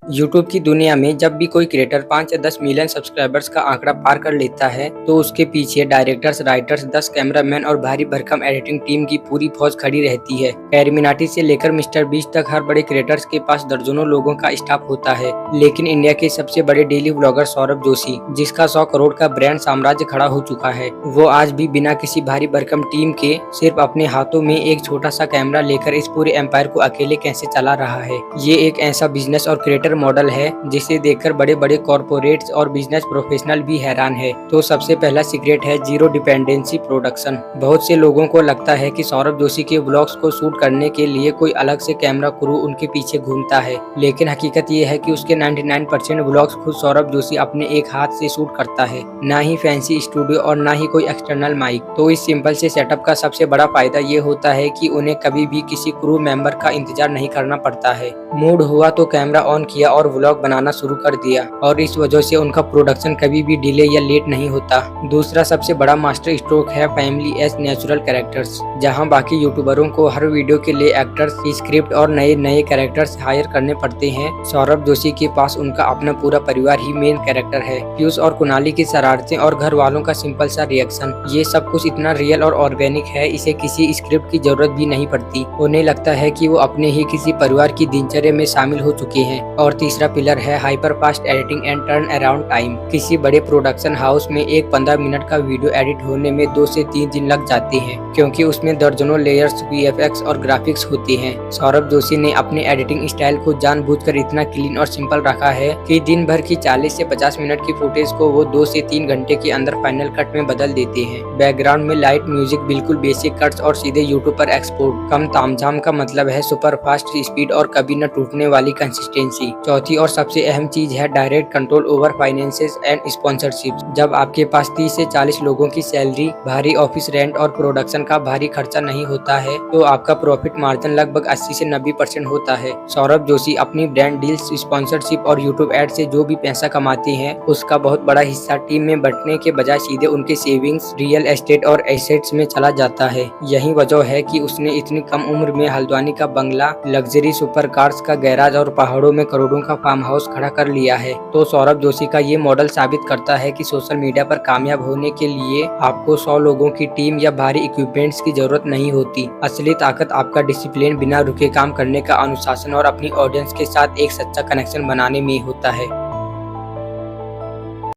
YouTube की दुनिया में जब भी कोई क्रिएटर 5 या 10 मिलियन सब्सक्राइबर्स का आंकड़ा पार कर लेता है तो उसके पीछे डायरेक्टर्स, राइटर्स, 10 कैमरामैन और भारी भरकम एडिटिंग टीम की पूरी फौज खड़ी रहती है। कैरीमिनाटी से लेकर मिस्टर बीस्ट तक हर बड़े क्रिएटर्स के पास दर्जनों लोगों का स्टाफ होता है। लेकिन इंडिया के सबसे बड़े डेली व्लॉगर सौरभ जोशी, जिसका 100 करोड़ का ब्रांड साम्राज्य खड़ा हो चुका है, वो आज भी बिना किसी भारी भरकम टीम के सिर्फ अपने हाथों में एक छोटा सा कैमरा लेकर इस पूरे एम्पायर को अकेले कैसे चला रहा है। ये एक ऐसा बिजनेस और क्रिएटर मॉडल है जिसे देखकर बड़े बड़े कॉर्पोरेट्स और बिजनेस प्रोफेशनल भी हैरान है। तो सबसे पहला सीक्रेट है जीरो डिपेंडेंसी प्रोडक्शन। बहुत से लोगों को लगता है कि सौरभ जोशी के व्लॉग्स को शूट करने के लिए कोई अलग से कैमरा क्रू उनके पीछे घूमता है, लेकिन हकीकत ये है कि उसके 99% व्लॉग्स खुद सौरभ जोशी अपने एक हाथ से शूट करता है। ना ही फैंसी स्टूडियो और ना ही कोई एक्सटर्नल माइक। तो इस सिंपल से सेटअप का सबसे बड़ा फायदा ये होता है कि उन्हें कभी भी किसी क्रू मेंबर का इंतजार नहीं करना पड़ता है। मूड हुआ तो कैमरा ऑन किया और व्लॉग बनाना शुरू कर दिया, और इस वजह से उनका प्रोडक्शन कभी भी डिले या लेट नहीं होता। दूसरा सबसे बड़ा मास्टर स्ट्रोक है फैमिली एज नेचुरल कैरेक्टर्स। जहां बाकी यूट्यूबरों को हर वीडियो के लिए एक्टर्स, स्क्रिप्ट और नए नए कैरेक्टर्स हायर करने पड़ते हैं, सौरभ जोशी के पास उनका अपना पूरा परिवार ही मेन कैरेक्टर है। पीयूष और कुणाली की शरारतें और घर वालों का सिंपल सा रिएक्शन, ये सब कुछ इतना रियल और ऑर्गेनिक है, इसे किसी स्क्रिप्ट की जरूरत भी नहीं पड़ती। उन्हें लगता है कि वो अपने ही किसी परिवार की दिनचर्या में शामिल हो चुके हैं। और तीसरा पिलर है hyper fast editing and turn around time. किसी बड़े प्रोडक्शन हाउस में एक 15 मिनट का वीडियो एडिट होने में 2 से 3 दिन लग जाते हैं, क्योंकि उसमें दर्जनों लेयर्स, वीएफएक्स और ग्राफिक्स होते हैं। सौरभ जोशी ने अपने एडिटिंग स्टाइल को जानबूझकर इतना क्लीन और सिंपल रखा है कि दिन भर की 40 से 50 मिनट की फुटेज को वो 2 से 3 घंटे के अंदर फाइनल कट में बदल देते हैं। बैकग्राउंड में लाइट म्यूजिक, बिल्कुल बेसिक कट्स और सीधे यूट्यूब पर एक्सपोर्ट। कम तामझाम का मतलब है सुपर फास्ट स्पीड और कभी न टूटने वाली कंसिस्टेंसी। चौथी और सबसे अहम चीज है direct control over finances and sponsorship. जब आपके पास 30 से 40 लोगों की सैलरी, भारी ऑफिस रेंट और प्रोडक्शन का भारी खर्चा नहीं होता है, तो आपका प्रॉफिट मार्जिन लगभग 80 से 90% होता है। सौरभ जोशी अपनी ब्रांड डील्स, स्पॉन्सरशिप और यूट्यूब एड से जो भी पैसा कमाते हैं, उसका बहुत बड़ा हिस्सा टीम में बंटने के बजाय सीधे उनके सेविंग्स, रियल एस्टेट और एसेट्स में चला जाता है। यही वजह है कि उसने इतनी कम उम्र में हल्द्वानी का बंगला, लग्जरी सुपर कार्स का गैराज और पहाड़ों में करोड़ों का फार्म हाउस खड़ा कर लिया है। तो सौरभ जोशी का ये मॉडल साबित करता है कि सोशल मीडिया पर कामयाब होने के लिए आपको 100 लोगों की टीम या भारी इक्विपमेंट्स की जरूरत नहीं होती। असली ताकत आपका डिसिप्लिन, बिना रुके काम करने का अनुशासन और अपनी ऑडियंस के साथ एक सच्चा कनेक्शन बनाने में होता है।